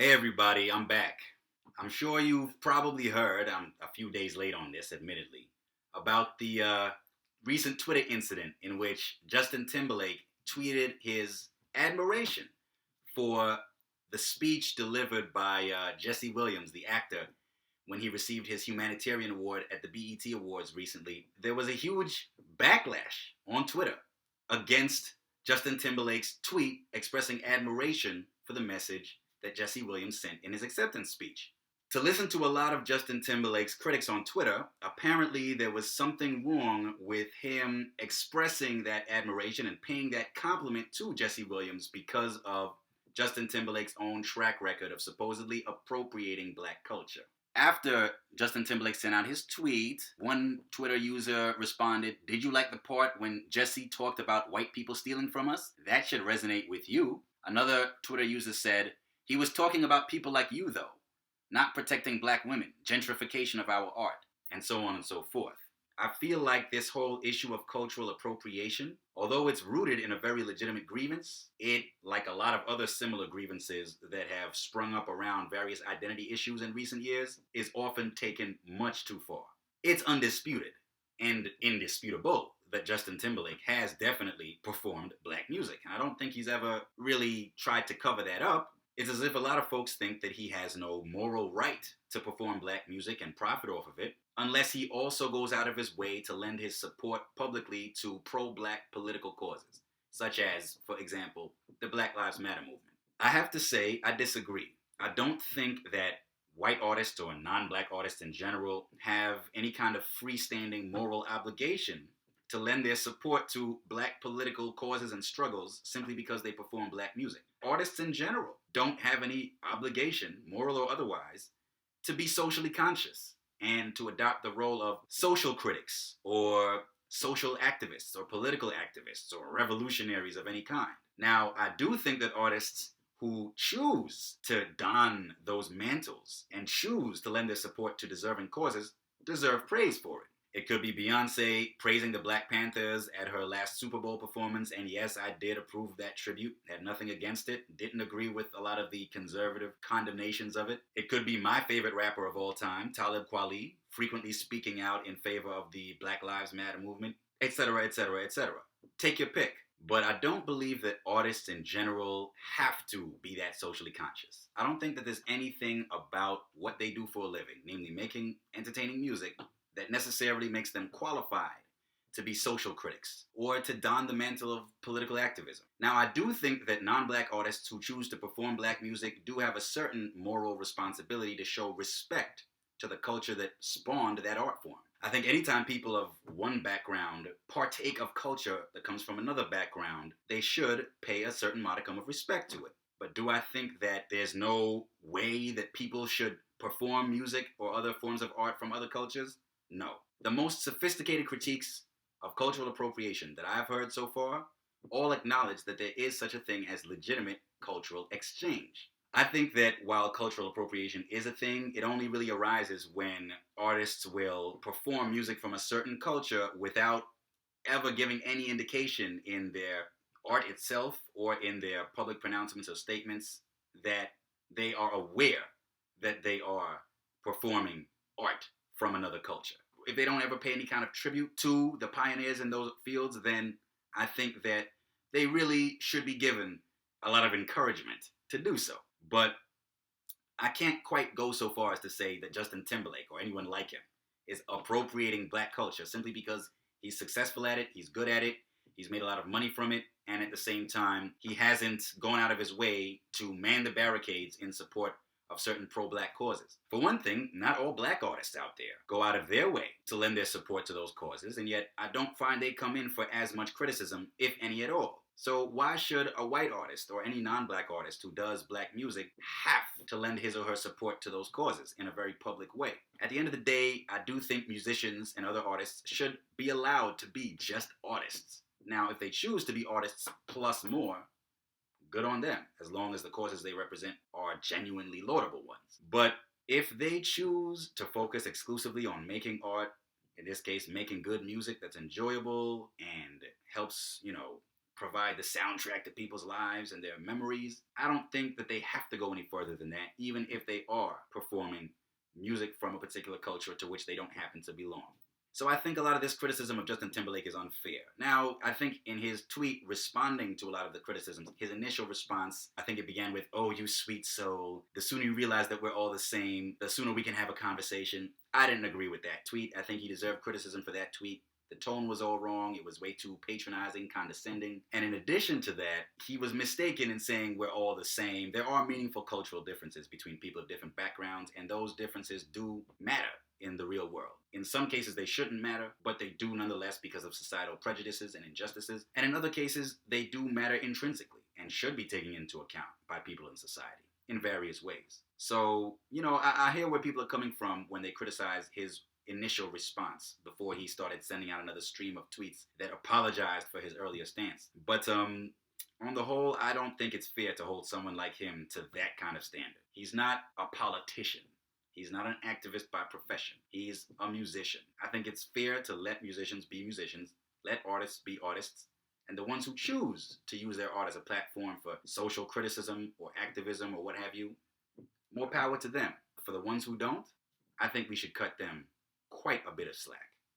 Hey everybody, I'm back. I'm sure you've probably heard, I'm a few days late on this, admittedly, about the recent Twitter incident in which Justin Timberlake tweeted his admiration for the speech delivered by Jesse Williams, the actor, when he received his humanitarian award at the BET Awards recently. There was a huge backlash on Twitter against Justin Timberlake's tweet expressing admiration for the message that Jesse Williams sent in his acceptance speech. To listen to a lot of Justin Timberlake's critics on Twitter, apparently there was something wrong with him expressing that admiration and paying that compliment to Jesse Williams because of Justin Timberlake's own track record of supposedly appropriating black culture. After Justin Timberlake sent out his tweet, one Twitter user responded, "Did you like the part when Jesse talked about white people stealing from us? That should resonate with you." Another Twitter user said, "He was talking about people like you, though, not protecting black women, gentrification of our art," and so on and so forth. I feel like this whole issue of cultural appropriation, although it's rooted in a very legitimate grievance, it, like a lot of other similar grievances that have sprung up around various identity issues in recent years, is often taken much too far. It's undisputed and indisputable that Justin Timberlake has definitely performed black music. And I don't think he's ever really tried to cover that up. It's as if a lot of folks think that he has no moral right to perform black music and profit off of it, unless he also goes out of his way to lend his support publicly to pro-black political causes, such as, for example, the Black Lives Matter movement. I have to say, I disagree. I don't think that white artists or non-black artists in general have any kind of freestanding moral obligation to lend their support to black political causes and struggles simply because they perform black music. Artists in general don't have any obligation, moral or otherwise, to be socially conscious and to adopt the role of social critics or social activists or political activists or revolutionaries of any kind. Now, I do think that artists who choose to don those mantles and choose to lend their support to deserving causes deserve praise for it. It could be Beyonce praising the Black Panthers at her last Super Bowl performance, and yes, I did approve that tribute, had nothing against it, didn't agree with a lot of the conservative condemnations of it. It could be my favorite rapper of all time, Talib Kweli, frequently speaking out in favor of the Black Lives Matter movement, etc., etc., etc. Take your pick. But I don't believe that artists in general have to be that socially conscious. I don't think that there's anything about what they do for a living, namely making entertaining music, that necessarily makes them qualified to be social critics or to don the mantle of political activism. Now, I do think that non-black artists who choose to perform black music do have a certain moral responsibility to show respect to the culture that spawned that art form. I think anytime people of one background partake of culture that comes from another background, they should pay a certain modicum of respect to it. But do I think that there's no way that people should perform music or other forms of art from other cultures? No. The most sophisticated critiques of cultural appropriation that I've heard so far all acknowledge that there is such a thing as legitimate cultural exchange. I think that while cultural appropriation is a thing, it only really arises when artists will perform music from a certain culture without ever giving any indication in their art itself or in their public pronouncements or statements that they are aware that they are performing art from another culture. If they don't ever pay any kind of tribute to the pioneers in those fields, then I think that they really should be given a lot of encouragement to do so. But I can't quite go so far as to say that Justin Timberlake or anyone like him is appropriating black culture simply because he's successful at it, he's good at it, he's made a lot of money from it, and at the same time, he hasn't gone out of his way to man the barricades in support of certain pro-black causes. For one thing, not all black artists out there go out of their way to lend their support to those causes, and yet I don't find they come in for as much criticism, if any at all. So why should a white artist or any non-black artist who does black music have to lend his or her support to those causes in a very public way? At the end of the day, I do think musicians and other artists should be allowed to be just artists. Now, if they choose to be artists plus more, good on them, as long as the causes they represent are genuinely laudable ones. But if they choose to focus exclusively on making art, in this case, making good music that's enjoyable and helps, provide the soundtrack to people's lives and their memories. I don't think that they have to go any further than that, even if they are performing music from a particular culture to which they don't happen to belong. So I think a lot of this criticism of Justin Timberlake is unfair. Now, I think in his tweet responding to a lot of the criticisms, his initial response, I think it began with, "Oh, you sweet soul. The sooner you realize that we're all the same, the sooner we can have a conversation." I didn't agree with that tweet. I think he deserved criticism for that tweet. The tone was all wrong. It was way too patronizing, condescending. And in addition to that, he was mistaken in saying we're all the same. There are meaningful cultural differences between people of different backgrounds, and those differences do matter in the real world. In some cases, they shouldn't matter, but they do nonetheless because of societal prejudices and injustices. And in other cases, they do matter intrinsically and should be taken into account by people in society in various ways. So, I hear where people are coming from when they criticize his initial response before he started sending out another stream of tweets that apologized for his earlier stance. But on the whole, I don't think it's fair to hold someone like him to that kind of standard. He's not a politician. He's not an activist by profession. He's a musician. I think it's fair to let musicians be musicians, let artists be artists, and the ones who choose to use their art as a platform for social criticism or activism or what have you, more power to them. For the ones who don't, I think we should cut them quite a bit of slack.